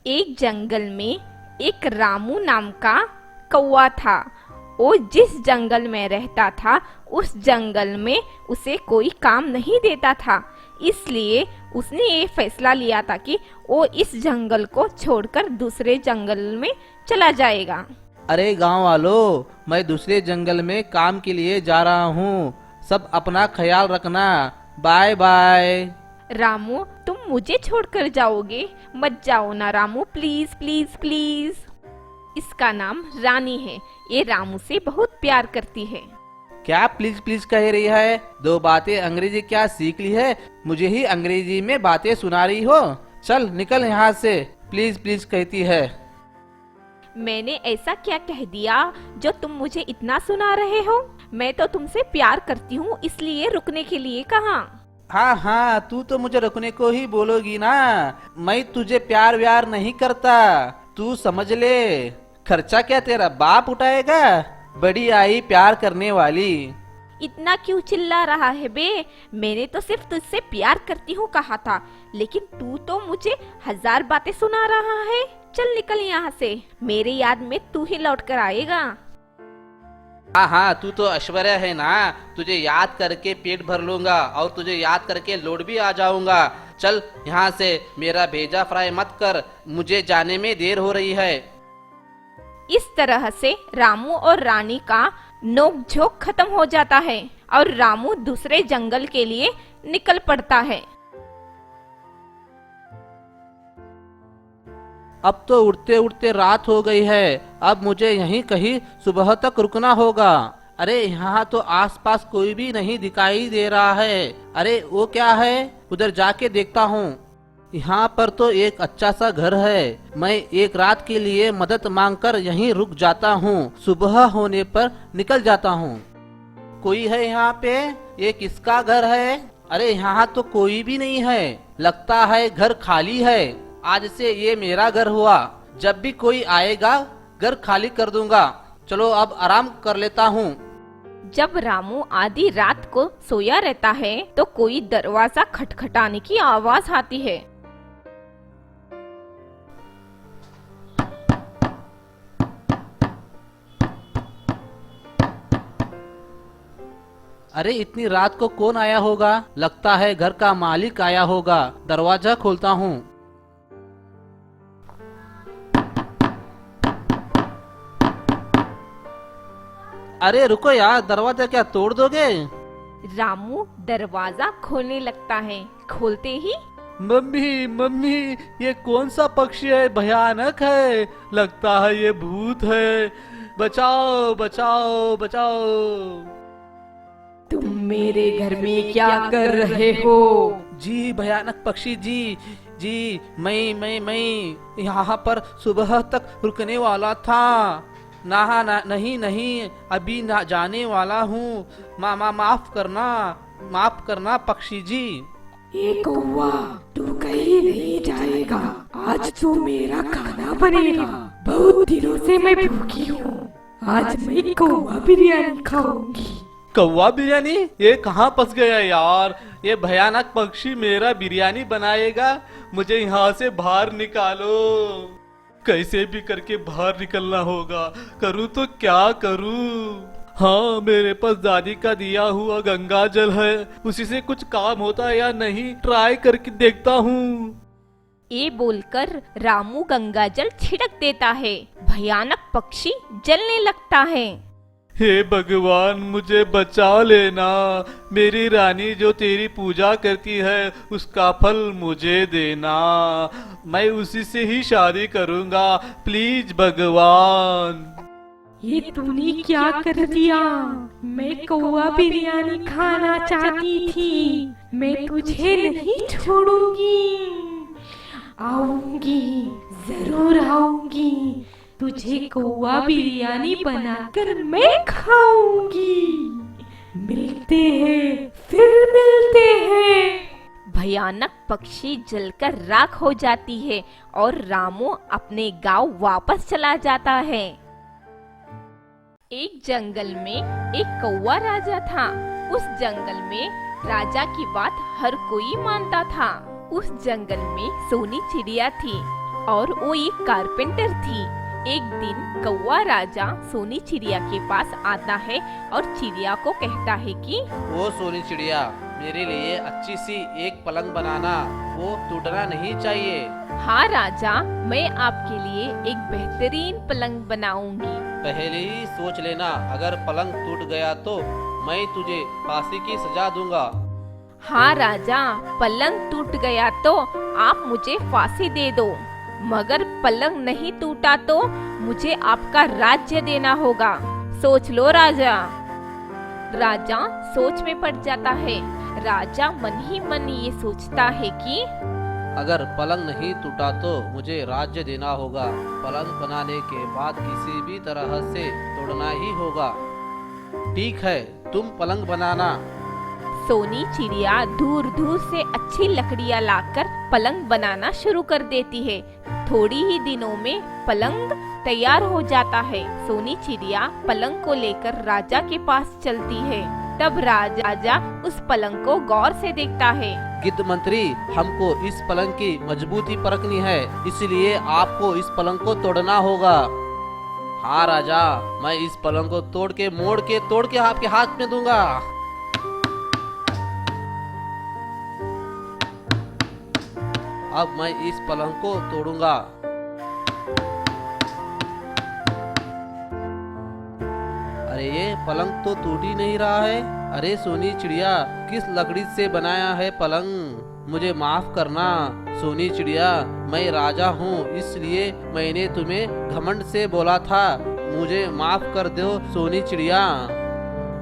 एक जंगल में एक रामू नाम का कौवा था। वो जिस जंगल में रहता था उस जंगल में उसे कोई काम नहीं देता था। इसलिए उसने ये फैसला लिया था कि वो इस जंगल को छोड़कर दूसरे जंगल में चला जाएगा। अरे गांव वालों, मैं दूसरे जंगल में काम के लिए जा रहा हूँ। सब अपना ख्याल रखना। Bye bye. रामू, तुम मुझे छोड़कर जाओगे? मत जाओ ना रामू, प्लीज प्लीज प्लीज। इसका नाम रानी है। ये रामू से बहुत प्यार करती है। क्या प्लीज प्लीज कह रही है? दो बातें अंग्रेजी क्या सीख ली है? मुझे ही अंग्रेजी में बातें सुना रही हो? चल निकल यहाँ से। प्लीज प्लीज कहती है। मैंने ऐसा क्या कह दिया जो तुम मुझे इतना सुना रहे हो? मैं तो तुमसे प्यार करती हूँ, इसलिए रुकने के लिए कहा। हाँ हाँ, तू तो मुझे रुकने को ही बोलोगी ना। मैं तुझे प्यार व्यार नहीं करता, तू समझ ले। खर्चा क्या तेरा बाप उठाएगा? बड़ी आई प्यार करने वाली। इतना क्यों चिल्ला रहा है बे? मैंने तो सिर्फ तुझसे प्यार करती हूँ कहा था, लेकिन तू तो मुझे 1000 बातें सुना रहा है। चल निकल यहाँ से, मेरे याद में तू ही लौट कर आएगा। हाँ हाँ, तू तो ऐश्वर्या है ना। तुझे याद करके पेट भर लूंगा और तुझे याद करके लौट भी आ जाऊंगा। चल यहाँ से, मेरा भेजा फ्राई मत कर, मुझे जाने में देर हो रही है। इस तरह से रामू और रानी का नोक-झोंक खत्म हो जाता है और रामू दूसरे जंगल के लिए निकल पड़ता है। अब तो उड़ते उड़ते रात हो गई है। अब मुझे यहीं कहीं सुबह तक रुकना होगा। अरे यहाँ तो आसपास कोई भी नहीं दिखाई दे रहा है। अरे वो क्या है? उधर जाके देखता हूँ। यहाँ पर तो एक अच्छा सा घर है। मैं एक रात के लिए मदद मांगकर यहीं रुक जाता हूँ। सुबह होने पर निकल जाता हूँ। कोई है यहाँ पे? ये किसका घर है? अरे यहाँ तो कोई भी नहीं है। लगता है घर खाली है। आज से ये मेरा घर हुआ। जब भी कोई आएगा घर खाली कर दूंगा। चलो अब आराम कर लेता हूँ। जब रामू आधी रात को सोया रहता है तो कोई दरवाजा खटखटाने की आवाज आती है। अरे इतनी रात को कौन आया होगा? लगता है घर का मालिक आया होगा। दरवाजा खोलता हूँ। अरे रुको यार, दरवाजा क्या तोड़ दोगे? रामू दरवाजा खोलने लगता है। खोलते ही मम्मी मम्मी, ये कौन सा पक्षी है? भयानक है। लगता है ये भूत है। बचाओ बचाओ बचाओ। तुम मेरे घर में क्या कर रहे हो? जी भयानक पक्षी जी। जी मैं यहाँ पर सुबह तक रुकने वाला था। नहीं नहीं, अभी ना जाने वाला हूँ। माफ करना पक्षी जी। ये कौवा, तू कहीं नहीं जाएगा। आज तो मेरा खाना बनेगा। बहुत दिनों से मैं भूखी हूँ। आज मैं कौवा बिरयानी खाऊंगी। कौवा बिरयानी? ये कहाँ फंस गया यार? ये भयानक पक्षी मेरा बिरयानी बनाएगा। मुझे यहाँ से बाहर निकालो। कैसे भी करके बाहर निकलना होगा। करूँ तो क्या करूँ? हाँ, मेरे पास दादी का दिया हुआ गंगा जल है। उसी से कुछ काम होता है या नहीं, ट्राई करके देखता हूँ। ये बोलकर रामू गंगा जल छिड़क देता है। भयानक पक्षी जलने लगता है। हे भगवान, मुझे बचा लेना। मेरी रानी जो तेरी पूजा करती है उसका फल मुझे देना। मैं उसी से ही शादी करूंगा। प्लीज भगवान। ये तूने क्या कर दिया? मैं कौवा बिरयानी खाना चाहती थी। मैं तुझे नहीं छोड़ूंगी। आऊंगी, जरूर आऊंगी। तुझे कौवा बिरयानी बनाकर मैं खाऊंगी। मिलते हैं, फिर मिलते हैं। भयानक पक्षी जलकर राख हो जाती है और रामू अपने गांव वापस चला जाता है। एक जंगल में एक कौवा राजा था। उस जंगल में राजा की बात हर कोई मानता था। उस जंगल में सोनी चिड़िया थी। और वो एक कारपेंटर थी। एक दिन कौवा राजा सोनी चिड़िया के पास आता है और चिड़िया को कहता है कि वो सोनी चिड़िया, मेरे लिए अच्छी सी एक पलंग बनाना, वो टूटना नहीं चाहिए। हाँ राजा, मैं आपके लिए एक बेहतरीन पलंग बनाऊंगी। पहले ही सोच लेना, अगर पलंग टूट गया तो मैं तुझे फांसी की सजा दूंगा। हाँ राजा, पलंग टूट गया तो आप मुझे फांसी दे दो, मगर पलंग नहीं टूटा तो मुझे आपका राज्य देना होगा। सोच लो राजा। राजा सोच में पड़ जाता है। राजा मन ही मन ये सोचता है कि अगर पलंग नहीं टूटा तो मुझे राज्य देना होगा। पलंग बनाने के बाद किसी भी तरह से तोड़ना ही होगा। ठीक है, तुम पलंग बनाना। सोनी चिड़िया दूर दूर से अच्छी लकड़ियाँ लाकर पलंग बनाना शुरू कर देती है। थोड़ी ही दिनों में पलंग तैयार हो जाता है। सोनी चिड़िया पलंग को लेकर राजा के पास चलती है। तब राजा उस पलंग को गौर से देखता है। गिद्ध मंत्री, हमको इस पलंग की मजबूती परखनी है, इसलिए आपको इस पलंग को तोड़ना होगा। हाँ राजा, मैं इस पलंग को तोड़ के आपके हाथ में दूंगा। अब मैं इस पलंग को तोड़ूंगा। अरे ये पलंग तो टूट ही नहीं रहा है। अरे सोनी चिड़िया, किस लकड़ी से बनाया है पलंग? मुझे माफ करना सोनी चिड़िया, मैं राजा हूँ, इसलिए मैंने तुम्हें घमंड से बोला था। मुझे माफ कर दो सोनी चिड़िया।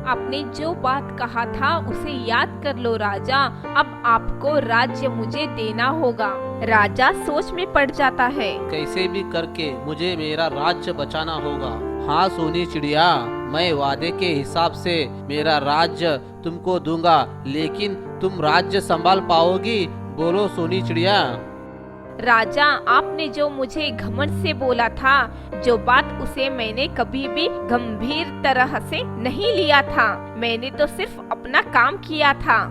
आपने जो बात कहा था उसे याद कर लो राजा। अब आपको राज्य मुझे देना होगा। राजा सोच में पड़ जाता है। कैसे भी करके मुझे मेरा राज्य बचाना होगा। हाँ सोनी चिड़िया, मैं वादे के हिसाब से मेरा राज्य तुमको दूंगा, लेकिन तुम राज्य संभाल पाओगी? बोलो सोनी चिड़िया। राजा, आपने जो मुझे घमंड से बोला था, जो बात उसे मैंने कभी भी गंभीर तरह से नहीं लिया था। मैंने तो सिर्फ अपना काम किया था।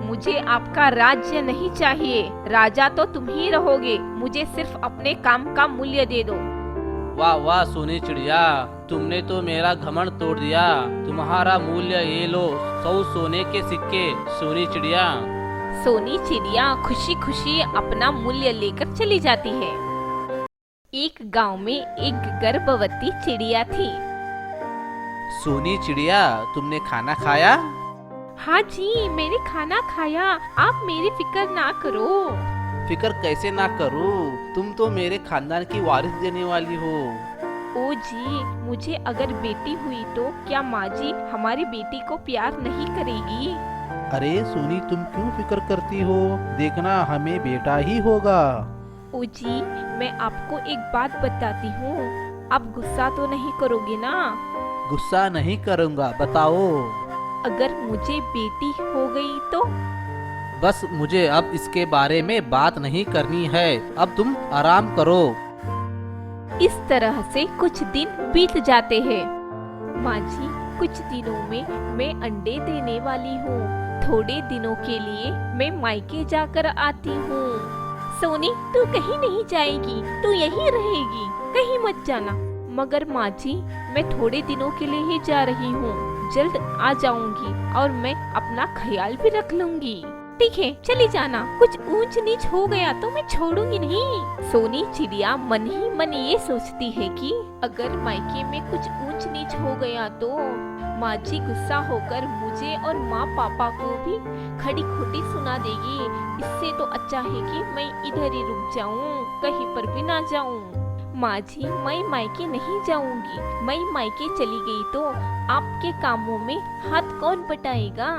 मुझे आपका राज्य नहीं चाहिए। राजा तो तुम ही रहोगे। मुझे सिर्फ अपने काम का मूल्य दे दो। वाह वाह सोनी चिड़िया, तुमने तो मेरा घमंड तोड़ दिया। तुम्हारा मूल्य ये लो, 100 सोने के सिक्के। सोनी चिड़िया। सोनी चिड़िया खुशी खुशी अपना मूल्य लेकर चली जाती है। एक गांव में एक गर्भवती चिड़िया थी। सोनी चिड़िया, तुमने खाना खाया? हाँ जी, मैंने खाना खाया। आप मेरी फिक्र ना करो। फिक्र कैसे ना करूं? तुम तो मेरे खानदान की वारिस देने वाली हो। ओ जी, मुझे अगर बेटी हुई तो क्या माँ जी हमारी बेटी को प्यार नहीं करेगी? अरे सोनी, तुम क्यों फिक्र करती हो? देखना, हमें बेटा ही होगा। ओ जी, मैं आपको एक बात बताती हूँ। आप गुस्सा तो नहीं करोगे ना? गुस्सा नहीं करूँगा, बताओ। अगर मुझे बेटी हो गई तो? बस मुझे अब इसके बारे में बात नहीं करनी है। अब तुम आराम करो। इस तरह से कुछ दिन बीत जाते हैं। माँ जी, कुछ दिनों में मैं अंडे देने वाली हूँ। थोड़े दिनों के लिए मैं मायके जाकर आती हूँ। सोनी, तू कहीं नहीं जाएगी, तू यहीं रहेगी, कहीं मत जाना। मगर माँ जी, मैं थोड़े दिनों के लिए ही जा रही हूँ, जल्द आ जाऊंगी और मैं अपना ख्याल भी रख लूंगी। ठीक है, चली जाना। कुछ ऊंच नीच हो गया तो मैं छोड़ूंगी नहीं। सोनी चिड़िया मन ही मन ये सोचती है कि अगर मायके में कुछ ऊंच नीच हो गया तो माँ जी गुस्सा होकर मुझे और माँ पापा को भी खड़ी खोटी सुना देगी। इससे तो अच्छा है कि मैं इधर ही रुक जाऊं, कहीं पर भी ना जाऊं। माँ जी, मैं मायके नहीं जाऊंगी। मैं मायके चली गई तो आपके कामों में हाथ कौन बटाएगा?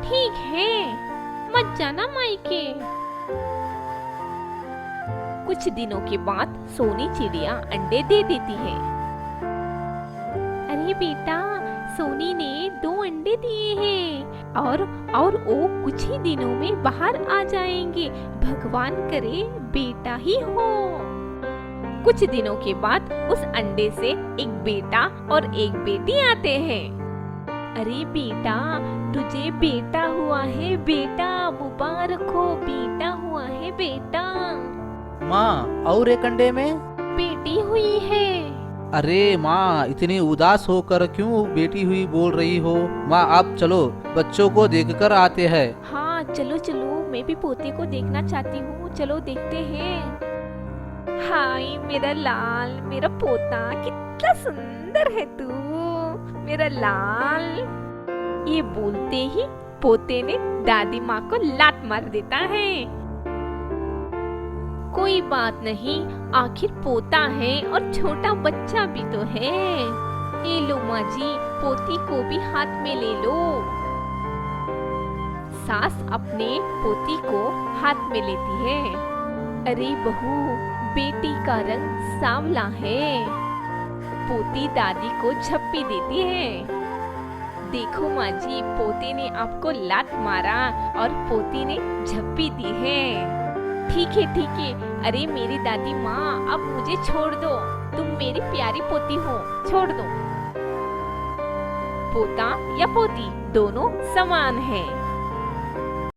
ठीक है, मत जाना मायके। कुछ दिनों के बाद सोनी चिड़िया अंडे दे देती है। अरे बेटा, सोनी ने 2 अंडे दिए हैं और वो कुछ ही दिनों में बाहर आ जाएंगे। भगवान करे बेटा ही हो। कुछ दिनों के बाद उस अंडे से एक बेटा और एक बेटी आते हैं। अरे बेटा, तुझे बेटा हुआ है। बेटा मुबारक हो, बेटा हुआ है बेटा। माँ और एक अंडे में? बेटी हुई है। अरे माँ, इतनी उदास होकर क्यों बेटी हुई बोल रही हो? माँ आप चलो बच्चों को देखकर आते हैं। हाँ चलो चलो, मैं भी पोते को देखना चाहती हूँ, चलो देखते हैं। हाय मेरा लाल, मेरा पोता, कितना सुंदर है तू मेरा लाल। ये बोलते ही पोते ने दादी माँ को लात मार देता है। कोई बात नहीं, आखिर पोता है और छोटा बच्चा भी तो है। ये लो माँ जी, पोती को भी हाथ में ले लो। सास अपने पोती को हाथ में लेती है। अरे बहू, बेटी का रंग सांवला है। पोती दादी को झप्पी देती है। देखो माँ जी, पोते ने आपको लात मारा और पोती ने झप्पी दी है। ठीक है ठीक है, अरे मेरी दादी माँ, अब मुझे छोड़ दो, तुम मेरी प्यारी पोती हो, छोड़ दो। पोता या पोती दोनों समान है।